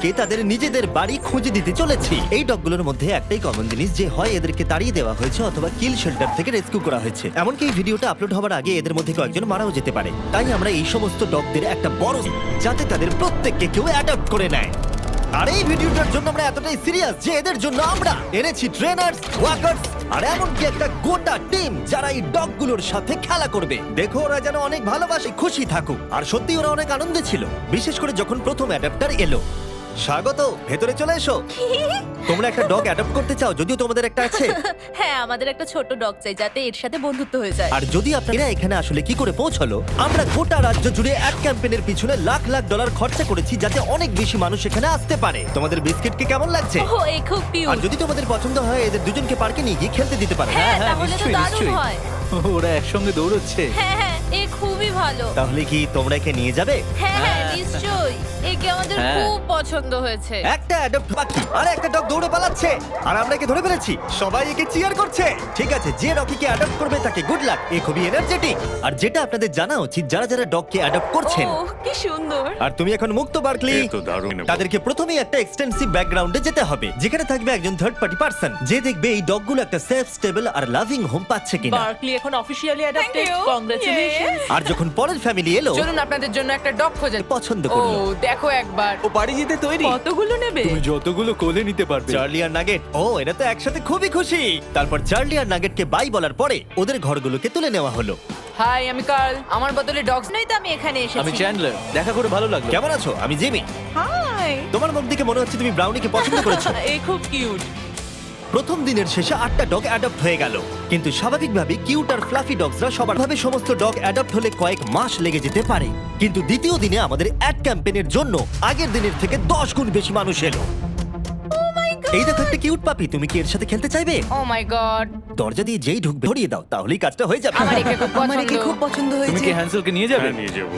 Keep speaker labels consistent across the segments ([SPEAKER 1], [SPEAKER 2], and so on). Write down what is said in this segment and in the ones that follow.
[SPEAKER 1] ডগদেরকে তাদের নিজেদের বাড়ি খুঁজে দিতে চলেছি। এই ডগগুলোর মধ্যে একটাই কমন জিনিস, যে হয় এদেরকে তাড়িয়ে দেওয়া হয়েছে অথবা কিল শেল্টার থেকে রেস্কিউ করা হয়েছে। এমনকি এই ভিডিওটা আপলোড হওয়ার আগে এদের মধ্যে কয়েকজন মারাও যেতে পারে। তাই আমরা এই সমস্ত ডগদের একটা বড়, যাতে তাদের প্রত্যেককে কেউ অ্যাডপ্ট করে নেয়। আর এই ভিডিওটার জন্য আমরা এতটাই সিরিয়াস যে এদের জন্য আমরা এনেছি ট্রেনার্স, ওয়াকার্স আর এমনকি একটা গোটা টিম যারা এই ডগগুলোর সাথে খেলা করবে। দেখো ওরা যেন অনেক ভালোবাসে, খুশি থাকুক। আর সত্যি ওরা অনেক আনন্দে ছিল, বিশেষ করে যখন প্রথম অ্যাডাপ্টার এলো। স্বাগত, ভেতরে চলে এসো। তোমরা একটা ডগ অ্যাডপ্ট করতে চাও? যদিও তোমাদের একটা আছে।
[SPEAKER 2] হ্যাঁ, আমাদের একটা ছোট ডগ চাই যাতে এর সাথে বন্ধুত্ব হয়ে যায়।
[SPEAKER 1] আর যদি আপনারা এখানে আসলে কি করে পৌঁছালো, আমরা গোটা রাজ্য জুড়ে এক ক্যাম্পেইনের পিছনে লাখ লাখ ডলার খরচা করেছি যাতে অনেক বেশি মানুষ এখানে আসতে পারে। তোমাদের বিস্কিটকে কেমন লাগছে?
[SPEAKER 2] ও, এ খুব
[SPEAKER 1] আর
[SPEAKER 2] কিউট।
[SPEAKER 1] যদি তোমাদের পছন্দ হয় এদের দুজনকে পার্কে নিয়ে গিয়ে খেলতে দিতে পারো।
[SPEAKER 2] হ্যাঁ,
[SPEAKER 3] হ্যাঁ,
[SPEAKER 2] তাহলে তো
[SPEAKER 3] নিশ্চয়ই,
[SPEAKER 2] দারুণ
[SPEAKER 3] নিশ্চয়ই।
[SPEAKER 2] হয়।
[SPEAKER 3] ওরা একসঙ্গে দৌড়চ্ছে।
[SPEAKER 2] হ্যাঁ হ্যাঁ, এ খুবই ভালো।
[SPEAKER 1] তাহলে কি তোমরা একে নিয়ে যাবে?
[SPEAKER 2] হ্যাঁ হ্যাঁ, নিশ্চয়ই। একে আমাদের
[SPEAKER 3] হ্যাঁ।
[SPEAKER 2] খুব পছন্দ হয়েছে।
[SPEAKER 1] একটা অ্যাডপ্ট বাকি, আর একটা ডগ দৌড়ে পালাচ্ছে আর আমরা একে ধরে ফেলেছি। সবাই একে চিয়ার করছে। ঠিক আছে, যে রকিকে অ্যাডপ্ট করবে তাকে গুড লাক। এ খুবই এনার্জেটিক। আর যেটা আপনাদের জানা উচিত, যারা যারা ডগকে অ্যাডপ্ট করছেন,
[SPEAKER 2] ও, কি সুন্দর।
[SPEAKER 1] আর তুমি এখন মুক্ত বার্কলি,
[SPEAKER 4] এ তো দারুণ।
[SPEAKER 1] তাদেরকে প্রথমেই একটা এক্সটেন্সিভ ব্যাকগ্রাউন্ডে যেতে হবে, যেখানে থাকবে একজন থার্ড পার্টি পার্সন যে দেখবে এই ডগগুলো একটা সেফ, স্টেবল আর লাভিং হোম পাচ্ছে কিনা।
[SPEAKER 5] বার্কলি এখন অফিশিয়ালি অ্যাডাপ্টেড।
[SPEAKER 2] you.
[SPEAKER 5] কংগ্রাচুলেশনস।
[SPEAKER 1] আর যখন পরের ফ্যামিলি এলো,
[SPEAKER 6] চলুন আপনাদের জন্য একটা ডগ খোঁজা।
[SPEAKER 1] পছন্দ
[SPEAKER 6] ও
[SPEAKER 1] করলো।
[SPEAKER 6] দেখো একবার।
[SPEAKER 3] ও বাড়ি যেতে তৈরি।
[SPEAKER 5] কতগুলো নেবে?
[SPEAKER 3] তুমি যতগুলো কোলে নিতে পারবে।
[SPEAKER 1] চার্লি আর নাগেট, ও এরা তো একসাথে খুবই খুশি। তারপর চার্লি আর নাগেটকে বাই বলার পরে ওদের ঘরগুলোকে তুলে নেওয়া হলো।
[SPEAKER 6] হাই, আমি কার্ল। আমার বদলে ডগস
[SPEAKER 2] নই তো আমি এখানে
[SPEAKER 3] আমি
[SPEAKER 2] এসেছি।
[SPEAKER 3] চ্যান্ডলার, দেখা করে ভালো লাগলো।
[SPEAKER 1] কেমন আছো? আমি জিমি।
[SPEAKER 5] হাই।
[SPEAKER 1] তোমার মুখ দেখে মনে হচ্ছে তুমি ব্রাউনিকে পছন্দ করেছো।
[SPEAKER 5] এ খুব কিউট।
[SPEAKER 1] প্রথম দিনের শেষে 8টা ডগ অ্যাডপ্ট হয়ে গেল, কিন্তু স্বাভাবিকভাবে কিউট আর ফ্লাফি ডগসরা সবার ভাবে সমস্ত ডগ অ্যাডপ্ট হলে কয়েক মাস লেগে যেতে পারে। কিন্তু দ্বিতীয় দিনে আমাদের অ্যাড ক্যাম্পেইনের জন্য আগের দিনের থেকে 10 গুণ বেশি মানুষ এলো। এই দেখো একটা কিউট পাপি, তুমি কি এর সাথে খেলতে চাইবে?
[SPEAKER 6] ও মাই গড,
[SPEAKER 1] দরজা দিয়ে যেই ঢুকবে ধরিয়ে দাও, তাহলেই কাজটা হয়ে যাবে।
[SPEAKER 6] আমার একে খুব পছন্দ।
[SPEAKER 3] তুমি কি হ্যান্সেলকে নিয়ে যাবে?
[SPEAKER 4] হ্যাঁ, নিয়ে যাবো।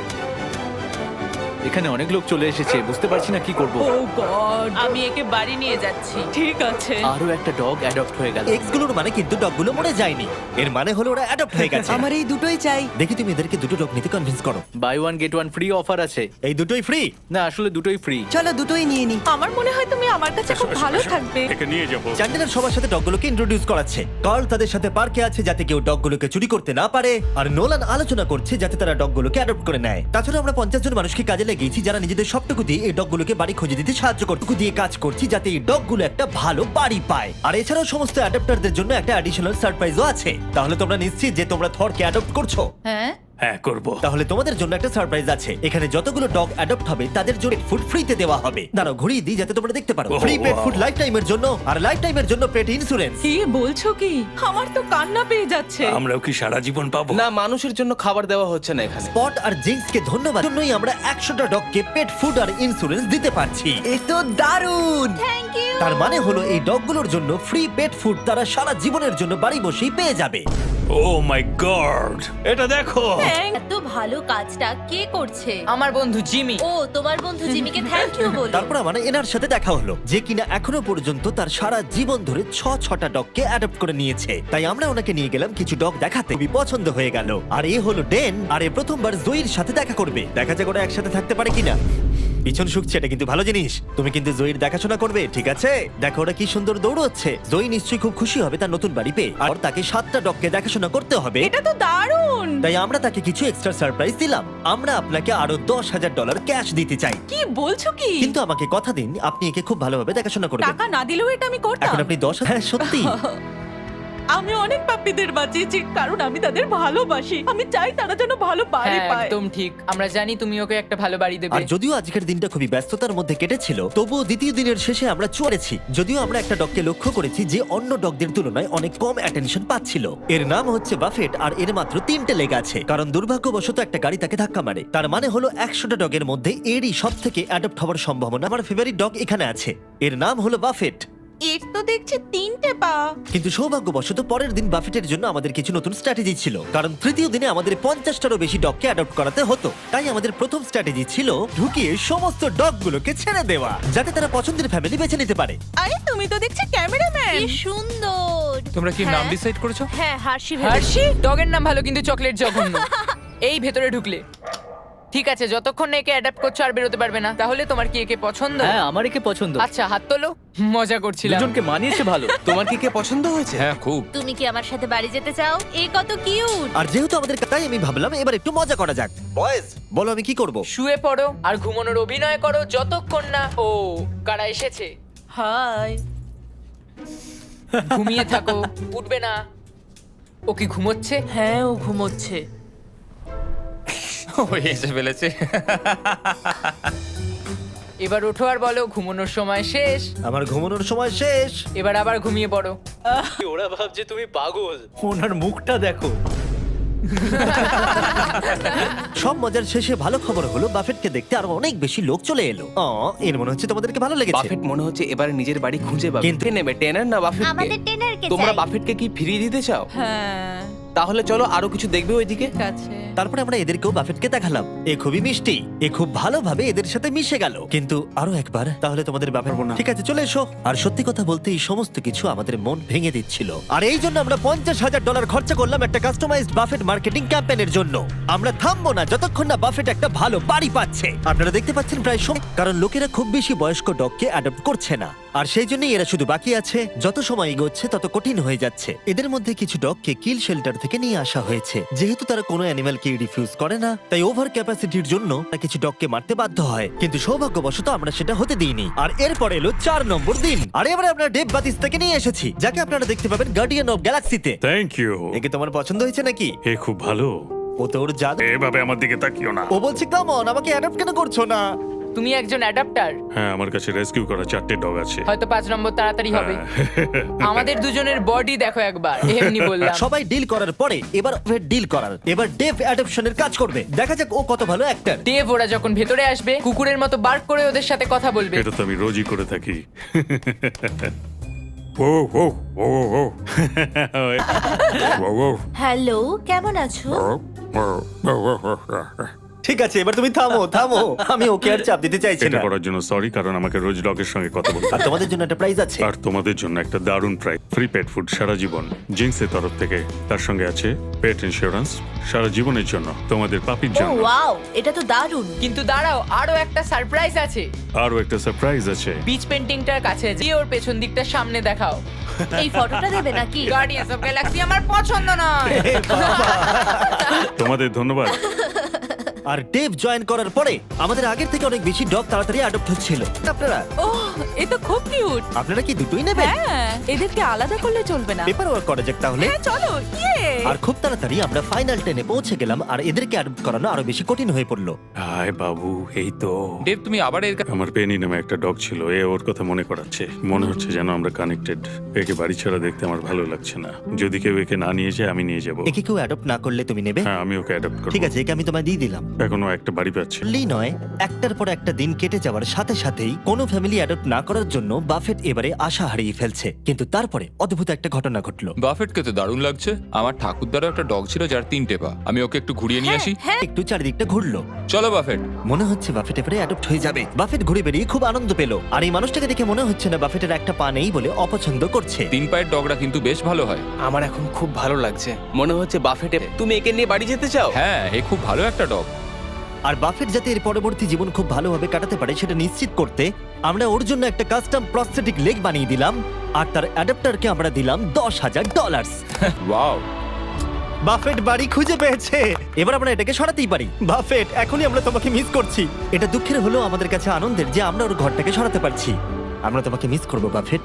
[SPEAKER 3] এখানে অনেক লোক চলে এসেছে, বুঝতে পারছি না কি করব।
[SPEAKER 5] ও গড, আমি একে বাড়ি নিয়ে যাচ্ছি। ঠিক আছে।
[SPEAKER 3] আরো একটা ডগ অ্যাডপ্ট হয়ে গেল।
[SPEAKER 1] এক্স গুলোর মানে কিন্তু ডগগুলো মরে যায়নি, এর মানে হলো ওরা অ্যাডপ্ট হয়ে গেছে।
[SPEAKER 7] আমার এই দুটোই চাই।
[SPEAKER 1] দেখি তুমি এদেরকে দুটো ডগ নিতে কনভিন্স করো।
[SPEAKER 3] Buy one get one free offer আছে।
[SPEAKER 1] এই দুটোই ফ্রি।
[SPEAKER 3] না, আসলে দুটোই ফ্রি।
[SPEAKER 7] চলো দুটোই নিয়ে নি।
[SPEAKER 5] আমার মনে হয় তুমি আমার কাছে খুব ভালো থাকবে।
[SPEAKER 4] একে নিয়ে যাবো।
[SPEAKER 1] চ্যান্ডেলার সবার সাথে ডগগুলোকে ইন্ট্রোডিউস করাচ্ছে। কার্ল তাদের সাথে পার্কে আছে যাতে কেউ ডগগুলোকে চুরি করতে না পারে, আর নোলান আলোচনা করছে যাতে তারা ডগগুলোকে অ্যাডপ্ট করে নেয়। তাছাড়া আমরা 50 জন মানুষকে কাজে লাগিয়েছি যারা নিজেদের সবটুকু দিয়ে এই ডগগুলোকে বাড়ি খুঁজে দিতে সাহায্য করতে দিয়ে কাজ করছি যাতে এই ডগগুলো একটা ভালো বাড়ি পায়। আর এছাড়াও সমস্ত অ্যাডপ্টারদের জন্য একটা অ্যাডিশনাল সারপ্রাইজও আছে। তাহলে তোমরা নিশ্চিত যে তোমরা থরকে অ্যাডপ্ট করছো?
[SPEAKER 2] হ্যাঁ,
[SPEAKER 4] হ্যাঁ, করবো।
[SPEAKER 1] তাহলে তোমাদের জন্য একটা সারপ্রাইজ আছে। এখানে যতগুলো ডগ অ্যাডপ্ট হবে তাদের জন্য ফুড ফ্রিতে দেওয়া হবে। দাঁড়াও ঘুরিয়ে দিই যাতে তোমরা দেখতে পারো।
[SPEAKER 4] Oh,
[SPEAKER 1] free pet
[SPEAKER 4] wow.
[SPEAKER 1] Food life টাইমের জন্য, আর লাইফ টাইমের জন্য পেট ইন্স্যুরেন্স।
[SPEAKER 5] কি বলছো কি? আমার তো কান্না পেয়ে যাচ্ছে।
[SPEAKER 4] আমরাও কি সারা জীবন পাবো?
[SPEAKER 8] না, মানুষের জন্য খাবার দেওয়া হচ্ছে না এখানে।
[SPEAKER 1] স্পট আর জিন্সকে ধন্যবাদ জন্যই আমরা 100টা ডগকে পেট ফুড আর ইন্স্যুরেন্স দিতে পারছি।
[SPEAKER 7] এ তো দারুণ।
[SPEAKER 2] Thank you.
[SPEAKER 1] তার মানে হলো এই ডগগুলোর জন্য ফ্রি পেট ফুড তারা সারা জীবনের জন্য বাড়ি বসেই পেয়ে যাবে।
[SPEAKER 4] ও মাই গড, এটা দেখো।
[SPEAKER 2] এত ভালো কাজটা কে করছে?
[SPEAKER 6] আমার বন্ধু জিমি।
[SPEAKER 2] ও, তোমার বন্ধু জিমিকে থ্যাংক ইউ বলো।
[SPEAKER 1] তারপর আমার এনার সাথে দেখা হলো, যে কিনা এখনো পর্যন্ত তার সারা জীবন ধরে 6টা ডগকে অ্যাডপ্ট করে নিয়েছে। তাই আমরা ওনাকে নিয়ে গেলাম কিছু ডগ দেখাতে। খুবই পছন্দ হয়ে গেল। আর এ হলো ডেন, আর এ প্রথমবার জয়ীর সাথে দেখা করবে। দেখা যাক ওরা একসাথে থাকতে পারে কিনা। পিছন শুকছে, এটা কিন্তু ভালো জিনিস। তুমি কিন্তু জয়ীর দেখাশোনা করবে, ঠিক আছে? দেখো ওরা কি সুন্দর দৌড়চ্ছে। জয়ী নিশ্চয়ই খুব খুশি হবে তার নতুন বাড়ি পেয়ে। আর তাকে 7টা ডগকে দেখাশোনা করতে হবে।
[SPEAKER 5] এটা তো দারুণ।
[SPEAKER 1] তাই আমরা তাকে কিছু এক্সট্রা সারপ্রাইজ দিলাম। আমরা আপনাকে আরো $10,000 ক্যাশ দিতে চাই,
[SPEAKER 5] কি বলছো কি?
[SPEAKER 1] কিন্তু আমাকে কথা দিন আপনি একে খুব ভালোভাবে দেখাশোনা করবেন।
[SPEAKER 5] টাকা না দিলেও এটা আমি করতাম।
[SPEAKER 1] এখন আপনি 10, হ্যাঁ সত্যি।
[SPEAKER 5] আমি অনেক পাপ্পিদের বাঁচিয়েছি কারণ আমি তাদের ভালোবাসি। আমি চাই তারা যেন ভালো বাড়ি
[SPEAKER 6] হ্যাঁ,
[SPEAKER 5] পায়।
[SPEAKER 6] একদম ঠিক। আমরা জানি তুমি ওকে একটা ভালো বাড়ি দেবে।
[SPEAKER 1] আর যদিও আজকের দিনটা খুবই ব্যস্ততার মধ্যে কেটেছিল, তবুও দ্বিতীয় দিনের শেষে আমরা চড়েছি। যদিও আমরা একটা ডগকে লক্ষ্য করেছি যে অন্য ডগদের তুলনায় অনেক কম অ্যাটেনশন পাচ্ছিল। এর নাম হচ্ছে বাফেট, আর এর মাত্র 3টে লেগ আছে, কারণ দুর্ভাগ্যবশত একটা গাড়ি তাকে ধাক্কা মারে। তার মানে হলো 100টা ডগের মধ্যে এরই সব থেকে অ্যাডপ্ট হওয়ার সম্ভাবনা। আমার ফেভারিট ডগ এখানে আছে, এর নাম হলো বাফেট।
[SPEAKER 5] এর তো দেখছি 3টে পা।
[SPEAKER 1] কিন্তু সৌভাগ্যবশত পরের দিন বাফেটের জন্য আমাদের কিছু নতুন স্ট্র্যাটেজি ছিল, কারণ তৃতীয় দিনে আমাদের 50টারও বেশি ডগকে অ্যাডপ্ট করাতে হতো। তাই আমাদের প্রথম স্ট্র্যাটেজি ছিল ঢুকিয়ে সমস্ত ডগগুলোকে ছেড়ে দেওয়া, যাতে তারা পছন্দের ফ্যামিলি বেছে নিতে পারে।
[SPEAKER 5] আরে তুমি তো দেখছি ক্যামেরাম্যান।
[SPEAKER 2] কি সুন্দর।
[SPEAKER 8] তোমরা কি নাম
[SPEAKER 2] হ্যাঁ।
[SPEAKER 8] ডিসাইড করেছো?
[SPEAKER 2] হ্যাঁ, হার্ষি ভেবেছি।
[SPEAKER 6] হার্ষি, ডগের নাম ভালো কিন্তু চকলেট জঘন্য। এই ভেতরে ঢুকলে ঠিক আছে, যতক্ষণ না একে অ্যাডাপ্ট করছো আর বেরোতে পারবে না। তাহলে তোমার কি একে পছন্দ?
[SPEAKER 3] হ্যাঁ আমার একে পছন্দ।
[SPEAKER 6] আচ্ছা, হাত তোলো। মজা করছিলাম।
[SPEAKER 3] দুজনকে মানিয়েছে ভালো।
[SPEAKER 8] তোমার কি কে পছন্দ হয়েছে?
[SPEAKER 9] হ্যাঁ খুব।
[SPEAKER 2] তুমি কি আমার সাথে বাড়ি যেতে চাও? এ কত কিউট।
[SPEAKER 1] আর যেহেতু আমাদের তাই আমি ভাবলাম এবার একটু মজা করা যাক। বয়েজ, বলো আমি কি করব?
[SPEAKER 6] শুয়ে পড়ো আর ঘুমানোর অভিনয় করো যতক্ষণ না ও কারা এসেছে।
[SPEAKER 5] হাই।
[SPEAKER 6] ঘুমিয়ে থাকো, উঠবে না। ও কি ঘুমোচ্ছে?
[SPEAKER 5] হ্যাঁ, ও ঘুমোচ্ছে।
[SPEAKER 9] ও এসে ফেলেছে।
[SPEAKER 6] এবার ওঠো আর বলো ঘুমানোর সময় শেষ।
[SPEAKER 1] আমার ঘুমানোর সময় শেষ।
[SPEAKER 6] এবার আবার ঘুমিয়ে পড়ো।
[SPEAKER 8] ওরা ভাবছে তুমি পাগল।
[SPEAKER 3] ওনার মুখটা দেখো।
[SPEAKER 1] সব মজার শেষে ভালো খবর হলো বাফেটকে দেখতে আরো অনেক বেশি লোক চলে এলো। এর মনে হচ্ছে তোমাদেরকে ভালো লেগেছে।
[SPEAKER 8] বাফেট মনে হচ্ছে এবার নিজের বাড়ি খুঁজে পাবে।
[SPEAKER 1] কিন্তু-
[SPEAKER 8] কে নেবে, টেনার না বাফেটকে?
[SPEAKER 2] আমাদের টেনারকে
[SPEAKER 8] তোমরা
[SPEAKER 2] চাই।
[SPEAKER 8] বাফেটকে কি ফিরিয়ে দিতে চাও?
[SPEAKER 5] হ্যাঁ,
[SPEAKER 8] তাহলে চলো আরো কিছু দেখবে ওইদিকে।
[SPEAKER 5] ঠিক আছে।
[SPEAKER 1] তারপরে আমরা এদেরকেও বাফেটকে দেখালাম। এ খুবই মিষ্টি, এ খুব ভালোভাবে এদের সাথে মিশে গেল। কিন্তু আরো একবার, তাহলে তোমাদের বাফেট ঠিক আছে চলে এসো। আর সত্যি কথা বলতে এই সমস্ত কিছু আমাদের মন ভেঙে দিচ্ছিল। আর এই জন্য আমরা $50,000 খরচা করলাম একটা কাস্টমাইজড বাফেট মার্কেটিং ক্যাম্পেইনের জন্য। আমরা থামবো না যতক্ষণ না বাফেট একটা ভালো বাড়ি পাচ্ছে। আপনারা দেখতে পাচ্ছেন প্রায় সব, কারণ লোকেরা খুব বেশি বয়স্ক ডগকে অ্যাডপ্ট করছে না। আর সেই জন্যই এরা শুধু বাকি আছে। যত সময় এগোচ্ছে তত কঠিন হয়ে যাচ্ছে। এদের মধ্যে কিছু ডগকে কিল শেল্টার থেকে নিয়ে আসা হয়েছে। যেহেতু তারা কোনো অ্যানিমালকে রিফিউজ করে না, তাই ওভার ক্যাপাসিটির জন্য তারা কিছু ডগকে মারতে বাধ্য হয়। কিন্তু সৌভাগ্যবশত আমরা সেটা হতে দিইনি। আর এরপর এলো 4 নম্বর দিন। আর এবারে আমরা ডেভ বাতিস থেকে নিয়ে এসেছি, যাকে আপনারা দেখতে পাবেন গার্ডিয়ান অফ গ্যালাক্সিতে।
[SPEAKER 4] Thank you.
[SPEAKER 1] একে তোমার পছন্দ হয়েছে নাকি?
[SPEAKER 4] এ খুব ভালো।
[SPEAKER 1] ও তোর জাদু।
[SPEAKER 4] এভাবে আমার দিকে তাকিও না।
[SPEAKER 1] ও বলছে কাম অন, আমাকে অ্যাডপ্ট কেন করছো না?
[SPEAKER 6] তুমি একজন অ্যাডাপ্টার।
[SPEAKER 4] হ্যাঁ, আমার কাছে রেস্কিউ করা 4টে ডগ আছে।
[SPEAKER 6] হয়তো 5 নম্বর তাড়াতাড়ি হবে। আমাদের দুজনের বডি দেখো একবার। এমনি বললাম।
[SPEAKER 1] সবাই ডিল করার পরে এবার ডিল করার। এবার ডেভ অ্যাডপশনের কাজ করবে। দেখা যাক ও কত ভালো অ্যাক্টর।
[SPEAKER 6] দেব ওরা যখন ভেতরে আসবে কুকুরের মতো বার্ক করে ওদের সাথে কথা বলবে।
[SPEAKER 4] এটা তো আমি রোজই করে থাকি। ও ও ও ও ও ও
[SPEAKER 2] হ্যালো, কেমন আছো?
[SPEAKER 1] ঠিক আছে, এবার তুমি থামো থামো। আমি ওকে আর চাপ দিতে চাইছি
[SPEAKER 4] এটা
[SPEAKER 1] না।
[SPEAKER 4] করার জন্য সরি, কারণ আমাকে রোজ ডগের সঙ্গে কথা বলতে
[SPEAKER 1] আর
[SPEAKER 4] হয়।
[SPEAKER 1] তোমাদের জন্য একটা প্রাইজ আছে।
[SPEAKER 4] আর তোমাদের জন্য একটা দারুণ প্রাইজ, ফ্রি পেট ফুড সারা জীবন জিন্সের তরফ থেকে। তার সঙ্গে আছে পেট ইন্স্যুরেন্স সারা জীবনের জন্য, তোমাদের পাপির
[SPEAKER 2] ও
[SPEAKER 4] জন্য।
[SPEAKER 2] ওয়াও, এটা তো দারুণ।
[SPEAKER 6] কিন্তু দাঁড়াও, আরো একটা সারপ্রাইজ আছে।
[SPEAKER 4] আরও একটা সারপ্রাইজ আছে।
[SPEAKER 6] বিচ পেন্টিংটার কাছে গিয়ে ওর পেছন দিকটা সামনে দেখাও।
[SPEAKER 2] এই ফটোটা দেবে নাকি?
[SPEAKER 6] গার্ডিয়ান্স অফ গ্যালাক্সি আমার পছন্দ নয়।
[SPEAKER 4] তোমাদের ধন্যবাদ।
[SPEAKER 1] আর ডেভ জয়েন করার পরে আমাদের আগের থেকে অনেক বেশি ডগ তাড়াতাড়ি অ্যাডপ্ট হচ্ছিল। আপনারা
[SPEAKER 5] এ তো খুব কিউট।
[SPEAKER 1] আপনারা কি দুটোই নেবেন?
[SPEAKER 5] হ্যাঁ, এদেরকে আলাদা করলে চলবে না।
[SPEAKER 1] পেপার ওয়ার্ক করা যাক তাহলে।
[SPEAKER 5] হ্যাঁ, চলো। ইয়ে।
[SPEAKER 1] আর খুব তাড়াতাড়ি আমরা ফাইনাল 10-এ পৌঁছে গেলাম। আর এদেরকে অ্যাডপ্ট করানো আরো বেশি কঠিন হয়ে পড়লো।
[SPEAKER 4] হায় বাবু, এই তো।
[SPEAKER 9] দেব তুমি আবার এর
[SPEAKER 4] আমার পেনি নামে একটা ডগ ছিল, এ ওর কথা মনে করাচ্ছে। মনে হচ্ছে যেন আমরা কানেক্টেড। একে বাড়ি ছাড়া দেখতে আমার ভালো লাগছে না। যদি কেউ একে না নিয়ে যায় আমি নিয়ে যাব।
[SPEAKER 1] একে কেউ অ্যাডপ্ট না করলে তুমি নেবে?
[SPEAKER 4] হ্যাঁ, আমি ওকে অ্যাডপ্ট করব।
[SPEAKER 1] ঠিক আছে, একে আমি তোমায় দিয়ে দিলাম।
[SPEAKER 4] এখনো একটা বাড়ি পাচ্ছে।
[SPEAKER 1] লি নয়, একটার পর একটা দিন কেটে যাওয়ার সাথে সাথেই কোনো ফ্যামিলি অ্যাডপ্ট না করার জন্য বাফেট এবারে আশা হারিয়ে ফেলছে। কিন্তু তারপরে অদ্ভুত একটা ঘটনা ঘটলো।
[SPEAKER 9] বাফেটকে তো দারুণ লাগছে। আমার ঠাকুরদারও একটা ডগ ছিল যার 3টে পা। আমি ওকে একটু ঘুরিয়ে নিয়ে আসি।
[SPEAKER 1] একটু চারিদিকটা ঘুরলো।
[SPEAKER 9] চলো বাফেট।
[SPEAKER 1] মনে হচ্ছে বাফেট এবারে অ্যাডপ্ট হয়ে যাবে। বাফেট ঘুরে বেরিয়ে খুব আনন্দ পেল। আর এই মানুষটাকে দেখে মনে হচ্ছে না বাফেটের একটা পা নেই বলে অপছন্দ করছে।
[SPEAKER 9] 3 পায়ের ডগরা কিন্তু বেশ ভালো হয়।
[SPEAKER 8] আমার এখন খুব ভালো লাগছে। মনে হচ্ছে বাফেটে তুমি একে নিয়ে বাড়ি যেতে চাও।
[SPEAKER 9] হ্যাঁ, এ খুব ভালো একটা ডগ।
[SPEAKER 1] আর বাফেট যাতে এর পরবর্তী জীবন খুব ভালোভাবে কাটাতে পারে সেটা নিশ্চিত করতে আমরা ওর জন্য একটা কাস্টম প্রস্থেটিক লেগ বানিয়ে দিলাম। আর তার অ্যাডাপ্টারকে আমরা দিলাম $10,000।
[SPEAKER 9] ওয়াও।
[SPEAKER 1] বাফেট বাড়ি খুঁজে পেয়েছে। এবার আমরা এটাকে সরাতেই পারি। বাফেট, এখনই আমরা তোমাকে মিস করছি। এটা দুঃখের হলেও আমাদের কাছে আনন্দের যে আমরা ওর ঘরটাকে সরাতে পারছি। আমরা তোমাকে মিস করবো বাফেট।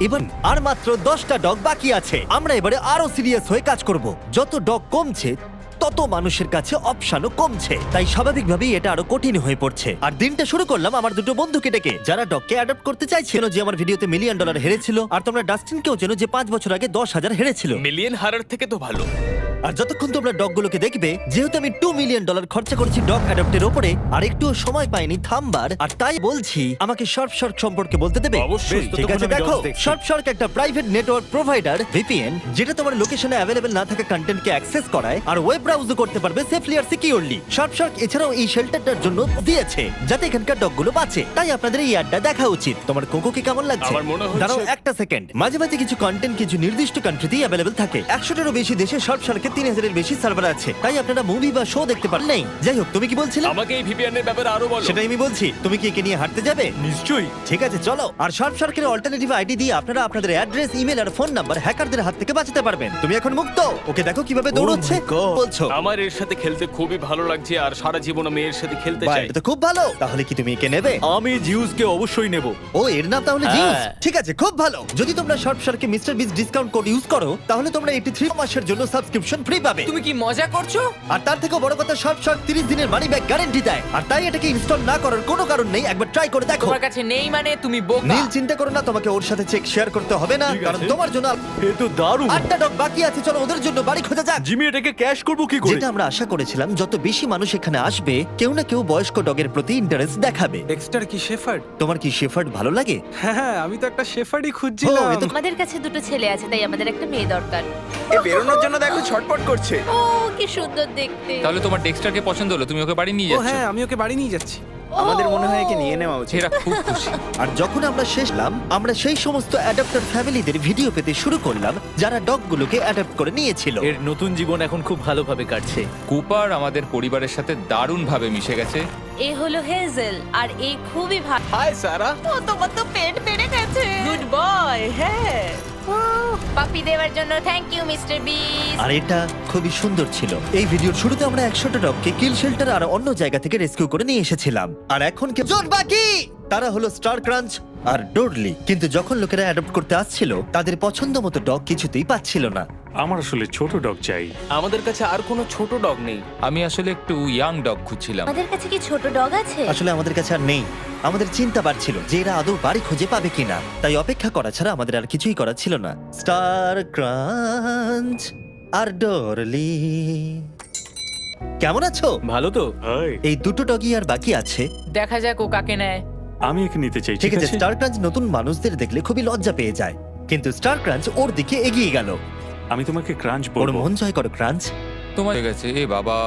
[SPEAKER 1] এবার আর মাত্র 10টা ডগ বাকি আছে। আমরা এবারে আরো সিরিয়াস হয়ে কাজ করব। যত ডগ কমছে তত মানুষের কাছে অপশনও কমছে, তাই স্বাভাবিকভাবেই এটা আরো কঠিন হয়ে পড়ছে। আর দিনটা শুরু করলাম আমার দুটো বন্ধুকে ডেকে, যারা ডগকে অ্যাডপ্ট করতে চাইছিল, যে আমার ভিডিওতে $1 মিলিয়ন হেরেছিল। আর তোমরা ডাস্টিনকেও চেনো, যে 5 বছর আগে 10,000 হেরেছিল।
[SPEAKER 8] মিলিয়ন হারার থেকে তো ভালো।
[SPEAKER 1] আর যতক্ষণ তোমরা ডগগুলোকে দেখবে, যেহেতু আমি $2 মিলিয়ন খরচা করেছি ডগ অ্যাডপ্টের উপরে, আর একটুও সময় পাইনি থামবার, আর তাই বলছি আমাকে শার্ক সম্পর্কে বলতে দেবে?
[SPEAKER 3] অবশ্যই।
[SPEAKER 1] বেশ, ঠিক আছে, দেখো শার্ক একটা প্রাইভেট নেটওয়ার্ক প্রোভাইডার ভিপিএন, যেটা তোমার লোকেশনে অ্যাভেলেবেল না থাকা কন্টেন্টকে অ্যাক্সেস করায় আর ওয়েব ব্রাউজও করতে পারবে সেফলি আর সিকিউরলি। শার্ক এছাড়াও এই শেল্টারটার জন্য দিয়েছে যাতে এখানকার ডগগুলো বাঁচে। তাই আপনাদের এই অ্যাডটা দেখা উচিত। তোমার কোকোকে কেমন লাগছে?
[SPEAKER 8] আমার মনে হচ্ছে-
[SPEAKER 1] দাঁড়াও একটা সেকেন্ড। মাঝে মাঝে কিছু কন্টেন্ট কিছু নির্দিষ্ট কান্ট্রিতেই অ্যাভেলেবেল থাকে। 100টারও বেশি দেশে শার্ককে থেকে 3000-এর বেশি সার্ভার আছে, তাই আপনারা মুভি বা শো দেখতে পারেন নাই। যাই হোক, তুমি কি বলছিলে?
[SPEAKER 8] আমাকে এই ভিপিএন এর ব্যাপারে আরো বলো।
[SPEAKER 1] সেটাই আমি বলছি। তুমি কি একে নিয়ে হাঁটতে যাবে?
[SPEAKER 8] নিশ্চয়ই।
[SPEAKER 1] ঠিক আছে, চলো। আর শার্প শার্কের অল্টারনেটিভ আইডি দিয়ে আপনারা আপনাদের অ্যাড্রেস, ইমেল আর ফোন নাম্বার হ্যাকারদের হাত থেকে বাঁচাতে পারবেন। তুমি এখন মুক্ত। ওকে দেখো কিভাবে দৌড়চ্ছে। বলছো
[SPEAKER 8] আমার এর সাথে খেলতে খুবই ভালো লাগছে আর সারা জীবন আমি এর সাথে খেলতে
[SPEAKER 1] বাহ,
[SPEAKER 8] চাই।
[SPEAKER 1] এটা তো খুব ভালো। তাহলে কি তুমি একে নেবে?
[SPEAKER 3] আমি জিউসকে অবশ্যই নেব।
[SPEAKER 1] ও, এর নাম তাহলে জিউস।
[SPEAKER 3] হ্যাঁ।
[SPEAKER 1] ঠিক আছে, খুব ভালো। যদি তোমরা শার্প শার্কে মিস্টার বিস ডিসকাউন্ট কোড ইউজ করো, তাহলে তোমরা 83 মাসের জন্য সাবস্ক্রিপশন ফ্রি পাবে।
[SPEAKER 6] তুমি কি মজা করছো?
[SPEAKER 1] আর তার থেকে বড় কথা, শার্প শার্ক 30 দিনের মানি ব্যাক গ্যারান্টি দেয়। আর তাই এটাকে ইনস্টল না করার কোনো কারণ নেই। একবার ট্রাই করে দেখো।
[SPEAKER 6] তোমার কাছে নেই মানে তুমি বোকা।
[SPEAKER 1] নীল, চিন্তা করো না, তোমাকে ওর সাথে চেক শেয়ার করতে হবে না, কারণ তোমার জন্য
[SPEAKER 3] এ তো দারুণ।
[SPEAKER 1] 8টা ডগ বাকি আছে। চলো ওদের জন্য বাড়ি খোঁজা যাক।
[SPEAKER 3] জিমি এটাকে ক্যাশ করব কি করে?
[SPEAKER 1] যেটা আমরা আশা করেছিলাম, যত বেশি মানুষ এখানে আসবে, কেউ না কেউ বয়স্ক ডগের প্রতি ইন্টারেস্ট দেখাবে।
[SPEAKER 10] ডেক্সটার কি শেফার্ড?
[SPEAKER 1] তোমার কি শেফার্ড ভালো লাগে?
[SPEAKER 10] হ্যাঁ, আমি তো একটা শেফার্ডই
[SPEAKER 1] ও,
[SPEAKER 10] খুঁজছিলাম।
[SPEAKER 1] এ তো
[SPEAKER 2] আমাদের কাছে দুটো ছেলে আছে, তাই আমাদের একটা মেয়ে দরকার।
[SPEAKER 10] এ বেরোনোর জন্য দেখো ছটপট করছে।
[SPEAKER 2] ও কি সুন্দর দেখতে।
[SPEAKER 9] তাহলে তোমার ডেক্সটারকে পছন্দ হলো, তুমি ওকে বাড়ি নিয়ে
[SPEAKER 10] ও
[SPEAKER 9] যাচ্ছ।
[SPEAKER 10] হ্যাঁ, আমি ওকে বাড়ি নিয়ে যাচ্ছি।
[SPEAKER 7] আমাদের মনে হয় একে নিয়ে নেওয়া উচিত।
[SPEAKER 9] এরা খুব খুশি।
[SPEAKER 1] আর যখন আমরা শেষ হলাম, আমরা সেই সমস্ত অ্যাডাপ্টার ফ্যামিলিদের ভিডিও পেতে শুরু করলাম যারা ডগগুলোকে অ্যাডাপ্ট করে নিয়েছিল।
[SPEAKER 3] এর নতুন জীবন এখন খুব ভালোভাবে কাটছে।
[SPEAKER 9] কুপার আমাদের পরিবারের সাথে দারুণভাবে মিশে গেছে।
[SPEAKER 2] এ হলো হেজেল, আর এ খুবই ভালো।
[SPEAKER 10] হাই সারা।
[SPEAKER 2] ও, তোমার তো পেট বেড়ে গেছে।
[SPEAKER 5] Good boy. হ্যাঁ,
[SPEAKER 2] পাপি দেওয়ার জন্য থ্যাংক ইউ মিস্টার বিস।
[SPEAKER 1] আর এটা খুবই সুন্দর ছিল। এই ভিডিওর শুরুতে আমরা 100টা ডগকে কিল শেল্টার আর অন্য জায়গা থেকে রেস্কিউ করে নিয়ে এসেছিলাম। আর এখন জন বাকি, তারা হলো স্টার ক্রাঞ্চ আর ডোডলি। কিন্তু যখন লোকেরা অ্যাডপ্ট করতে আসছিল, তাদের পছন্দ মতো ডগ কিছুতেই পাচ্ছিল না।
[SPEAKER 4] আমার আসলে ছোট ডগ চাই।
[SPEAKER 8] আমাদের কাছে আর কোনো ছোট ডগ নেই।
[SPEAKER 9] আমি আসলে একটু ইয়াং ডগ খুঁজছিলাম।
[SPEAKER 2] আমাদের কাছে কি ছোট ডগ আছে?
[SPEAKER 1] আসলে আমাদের কাছে আর নেই। আমাদের চিন্তা বাড়ছিল যে এরা আদৌ বাড়ি খুঁজে পাবে কিনা, তাই অপেক্ষা করা ছাড়া আমাদের আর কিছুই করার ছিল না। স্টার ক্রাঞ্চ আর ডরলি, কেমন আছো?
[SPEAKER 3] ভালো তো?
[SPEAKER 4] হাই,
[SPEAKER 1] এই দুটো ডগই আর বাকি আছে।
[SPEAKER 6] দেখা যাক ও কাকে নেয়।
[SPEAKER 4] আমি একে নিতে চাই।
[SPEAKER 1] ঠিক আছে, স্টার ক্রাঞ্চ নতুন মানুষদের দেখলে খুবই লজ্জা পেয়ে যায়, কিন্তু স্টার ক্রাঞ্চ ওর দিকে এগিয়ে গেল।
[SPEAKER 4] আমি তোমাকে ক্রাঞ্চ
[SPEAKER 1] ওর
[SPEAKER 4] বলবো।
[SPEAKER 1] মন জয় করো ক্রাঞ্চ।
[SPEAKER 9] তোমার হয়ে গেছে এ বাবা।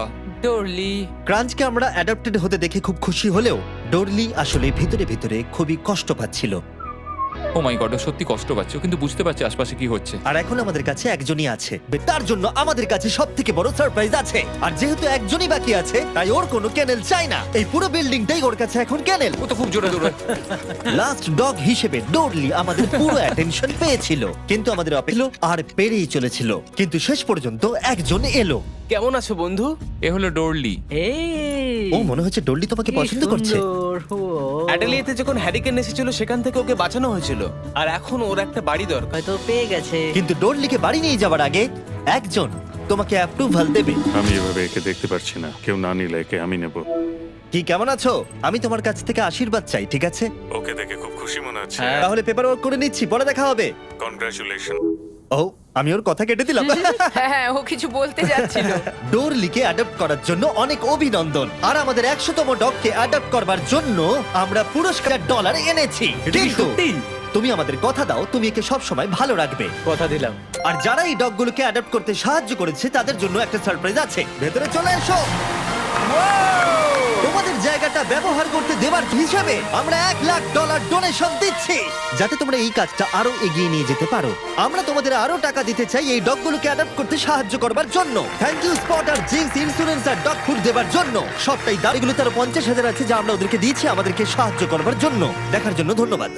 [SPEAKER 6] ডরলি।
[SPEAKER 1] ক্রাঞ্চকে আমরা অ্যাডাপ্টেড হতে দেখে খুব খুশি হলেও ডরলি আসলে ভিতরে ভিতরে খুবই কষ্ট পাচ্ছিল।
[SPEAKER 9] ও মাই গড, ও সত্যি কষ্ট পাচ্ছে, ও কিন্তু বুঝতে পারছে আশপাশে কি হচ্ছে।
[SPEAKER 1] আর এখন আমাদের কাছে একজনই আছে, তার জন্য আমাদের কাছে সব থেকে বড় সারপ্রাইজ আছে। আর যেহেতু একজনই বাকি আছে, তাই ওর কোনো ক্যানেল চাই না। এই পুরো বিল্ডিংটাই ওর কাছে এখন ক্যানেল।
[SPEAKER 9] ও তো খুব জোরে দৌড়ায়।
[SPEAKER 1] লাস্ট ডগ হিসেবে ডোরলি আমাদের পুরো অ্যাটেনশন পেয়েছিল, কিন্তু আমাদের অপেক্ষা আর পেরেই চলেছিল। কিন্তু শেষ পর্যন্ত একজন এলো।
[SPEAKER 8] কেমন আছো বন্ধু?
[SPEAKER 9] এ হলো ডোরলি।
[SPEAKER 1] ও মনে হচ্ছে ডোরলি তোমাকে পছন্দ করছে।
[SPEAKER 8] অ্যাডেলিয়েতে যখন হ্যারিকেন এসেছিল সেখান থেকে ওকে বাঁচানো হয়েছিল আর এখন ওর একটা বাড়ি দরকার।
[SPEAKER 7] হয়তো পেয়ে গেছে।
[SPEAKER 1] কিন্তু ডোরলিকে বাড়ি নিয়ে যাওয়ার আগে একজন তোমাকে অ্যাপ্রুভাল দেবে।
[SPEAKER 4] আমি এভাবে একে দেখতে পারছি না। কেউ না নিলে একে আমি নেব।
[SPEAKER 1] কি, কেমন আছো? আমি তোমার কাছ থেকে আশীর্বাদ চাই, ঠিক আছে?
[SPEAKER 4] ওকে দেখে খুব খুশি মনে হচ্ছে।
[SPEAKER 1] তাহলে পেপার ওয়ার্ক করে নিচ্ছি, পরে দেখা হবে।
[SPEAKER 4] কনগ্রাচুলেশন।
[SPEAKER 1] ও, আমি ওর কথা কেটে দিলাম।
[SPEAKER 6] হ্যাঁ, ও কিছু বলতে যাচ্ছিল।
[SPEAKER 1] ডোরলিকে অ্যাডপ্ট করার জন্য অনেক অভিনন্দন। আর আমাদের 100তম ডগকে অ্যাডপ্ট করবার জন্য আমরা পুরস্কার $1 এনেছি। কিন্তু তুমি আমাদের কথা দাও, তুমি একে সব সময় ভালো রাখবে।
[SPEAKER 3] কথা দিলাম।
[SPEAKER 1] আর যারা এই ডগগুলোকে অ্যাডপ্ট করতে সাহায্য করেছে, তাদের জন্য একটা সারপ্রাইজ আছে। ভেতরে চলে এসো। তোমাদের জায়গাটা ব্যবহার করতে দেবার হিসেবে আমরা $1,00,000 ডোনেশন দিচ্ছি, যাতে তোমরা এই কাজটা আরো এগিয়ে নিয়ে যেতে পারো। আমরা তোমাদের আরো টাকা দিতে চাই এই ডগগুলোকে অ্যাডপ্ট করতে সাহায্য করবার জন্য। থ্যাংক ইউ স্পট আর জিন্স ইন্স্যুরেন্স আর ডগ ফুড দেবার জন্য। সবটাই দাবিগুলো তার 50,000 আছে, যা আমরা ওদেরকে দিয়েছি আমাদেরকে সাহায্য করবার জন্য। দেখার জন্য ধন্যবাদ।